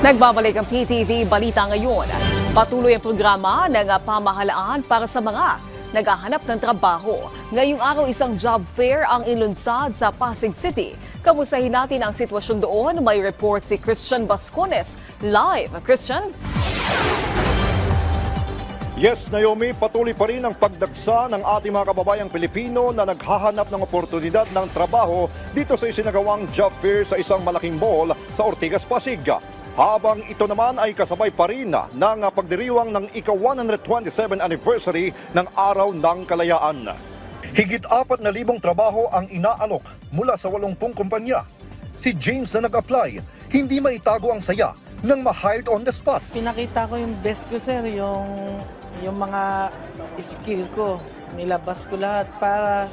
Nagbabalik ang PTV Balita ngayon. Patuloy ang programa ng pamahalaan para sa mga naghahanap ng trabaho. Ngayong araw isang job fair ang inlunsad sa Pasig City. Kamustahin natin ang sitwasyon doon. May report si Christian Bascones. Live, Christian? Yes, Naomi, patuloy pa rin ang pagdagsa ng ating mga kababayang Pilipino na naghahanap ng oportunidad ng trabaho dito sa isinagawang job fair sa isang malaking mall sa Ortigas, Pasig. Habang ito naman ay kasabay pa rin ng pagdiriwang ng ika-127 anniversary ng Araw ng Kalayaan. Higit 4,000 trabaho ang inaalok mula sa 80 kumpanya. Si James na nag-apply, hindi maitago ang saya nang ma-hired on the spot. Pinakita ko yung best ko, sir, yung mga skill ko. Nilabas ko lahat para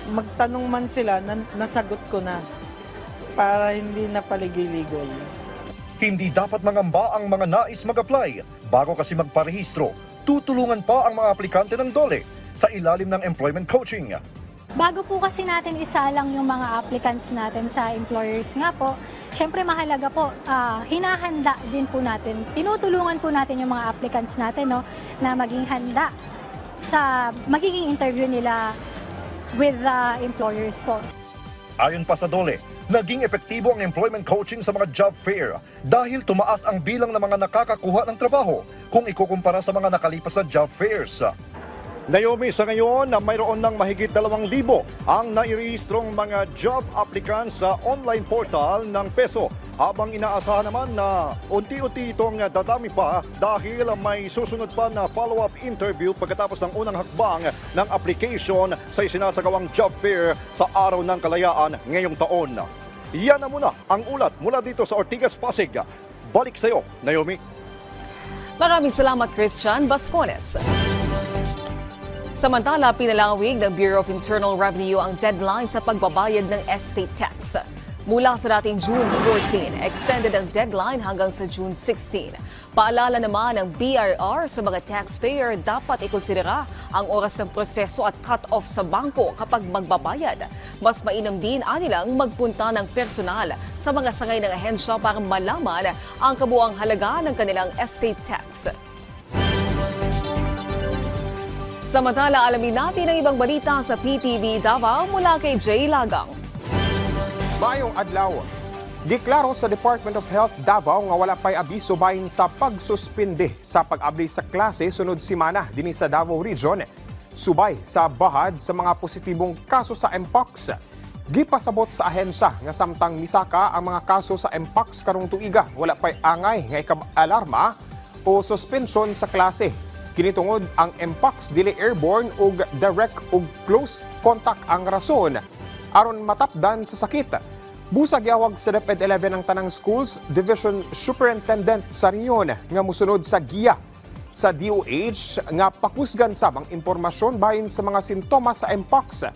magtanong man sila, nasagot ko na para hindi na paligiligoy. Hindi dapat mangamba ang mga nais mag-apply. Bago kasi magparehistro, tutulungan pa ang mga aplikante ng DOLE sa ilalim ng employment coaching. Bago po kasi natin isalang yung mga applicants natin sa employers nga po, syempre mahalaga po, hinahanda din po natin, tinutulungan po natin yung mga applicants natin na maging handa sa magiging interview nila with the employers po. Ayon pa sa DOLE, naging epektibo ang employment coaching sa mga job fair dahil tumaas ang bilang ng mga nakakakuha ng trabaho kung ikukumpara sa mga nakalipas na job fairs. Naomi, sa ngayon, mayroon ng mahigit 2,000 ang nairehistrong mga job applicants sa online portal ng PESO. Habang inaasahan naman na unti-unti itong dadami pa dahil may susunod pa na follow-up interview pagkatapos ng unang hakbang ng application sa isinasagawang job fair sa Araw ng Kalayaan ngayong taon. Yan na muna ang ulat mula dito sa Ortigas, Pasig. Balik sa iyo, Naomi. Maraming salamat, Christian Bascones. Samantala, pinalawig ng Bureau of Internal Revenue ang deadline sa pagbabayad ng estate tax. Mula sa dating June 14, extended ang deadline hanggang sa June 16. Paalala naman ng BIR sa mga taxpayer, dapat ikonsidera ang oras ng proseso at cut-off sa bangko kapag magbabayad. Mas mainam din anilang magpunta ng personal sa mga sangay ng ahensya para malaman ang kabuuang halaga ng kanilang estate tax. Samantala, alamin natin ang ibang balita sa PTV Davao mula kay Jay Lagang. Mayong adlaw, giklaro sa Department of Health Davao nga wala pa'y abiso bahin sa pagsuspinde sa pag-abli sa klase sunod simana dinhi sa Davao Region, subay sa bahad sa mga positibong kaso sa Mpox. Gipasabot sa ahensya nga samtang misaka ang mga kaso sa Mpox karong tuiga, wala pa'y angay nga ikab-alarma o suspension sa klase. Kinitungod ang Mpox dili airborne ug direct ug close contact ang rason aron matapdan sa sakit. Busa giawag sa DepEd 11 ang tanang schools division superintendent sa riyon nga musunod sa giya sa DOH nga pakusgan sab ang impormasyon bahin sa mga sintomas sa Mpox.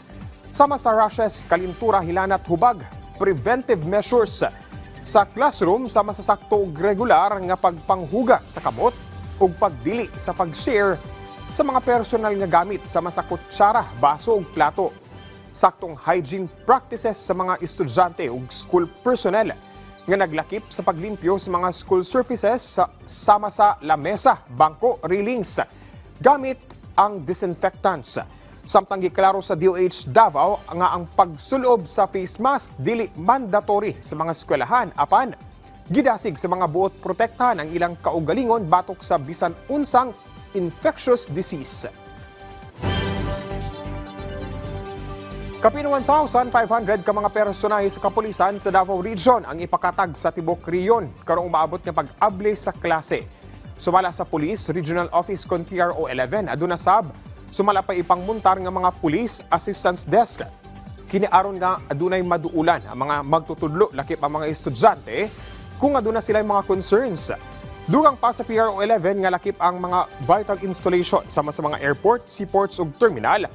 Sama sa rashes, kalintura, hilanat, hubag, preventive measures sa classroom sama sa sakto ug regular nga pagpanghugas sa kamot ug pagdili sa pag-share sa mga personal nga gamit sama sa kutsara, baso ug plato. Saktong hygiene practices sa mga estudyante ug school personnel nga naglakip sa paglimpyo sa mga school surfaces sama sa lamesa, bangko, railings gamit ang disinfectants. Samtang giklaro sa DOH Davao nga ang pagsulob sa face mask dili mandatory sa mga eskwelahan apan gidasig sa mga buot protektahan ang ilang kaugalingon batok sa bisan unsang infectious disease. Kapin 1,500 ka mga personahe sa kapulisan sa Davao Region ang ipakatag sa Tibok Riyon karong umaabot nga pag-abli sa klase. Sumala sa Police Regional Office kon PRO 11 aduna sab sumala pa ipangmuntar nga mga Police Assistance Desk. Kiniaron nga adunay maduulan ang mga magtutudlo lakip ang mga estudyante kung aduna sila mga concerns. Dugang pa sa PRO 11 nga lakip ang mga vital installation sama sa mga airport, seaports ug terminal.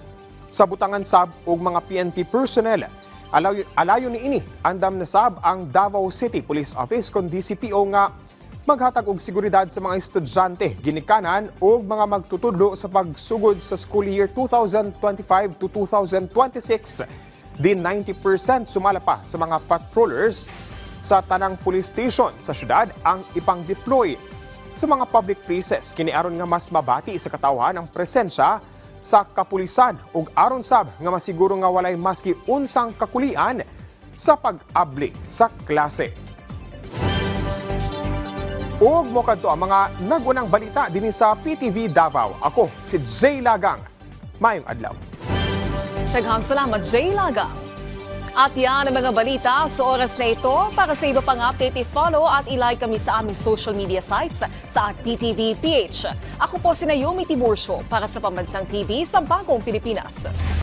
Sa butangan sab og mga PNP personnel. Alayo ni ini andam na sab ang Davao City Police Office kon DCPO nga maghatag og seguridad sa mga estudyante, ginikanan ug mga magtutudlo sa pagsugod sa school year 2025 to 2026. Din 90% sumala pa sa mga patrollers sa tanang police station sa syudad ang ipang-deploy. Sa mga public places, kiniaron nga mas mabati sa katawhan ang presensya sa kapulisan ug aron sab nga masiguro nga walay maski unsang kakulian sa pag-abli sa klase. Ug mo kadto ang mga nagunang balita dinhi sa PTV Davao. Ako si Jay Lagang. Mayong adlaw. Daghang salamat, Jay Laga. At yan ang mga balita sa oras na ito. Para sa iba pang update, i-follow at i-like kami sa aming social media sites sa @PTV PH. Ako po si Naomi Tiburcio para sa Pambansang TV sa Bagong Pilipinas.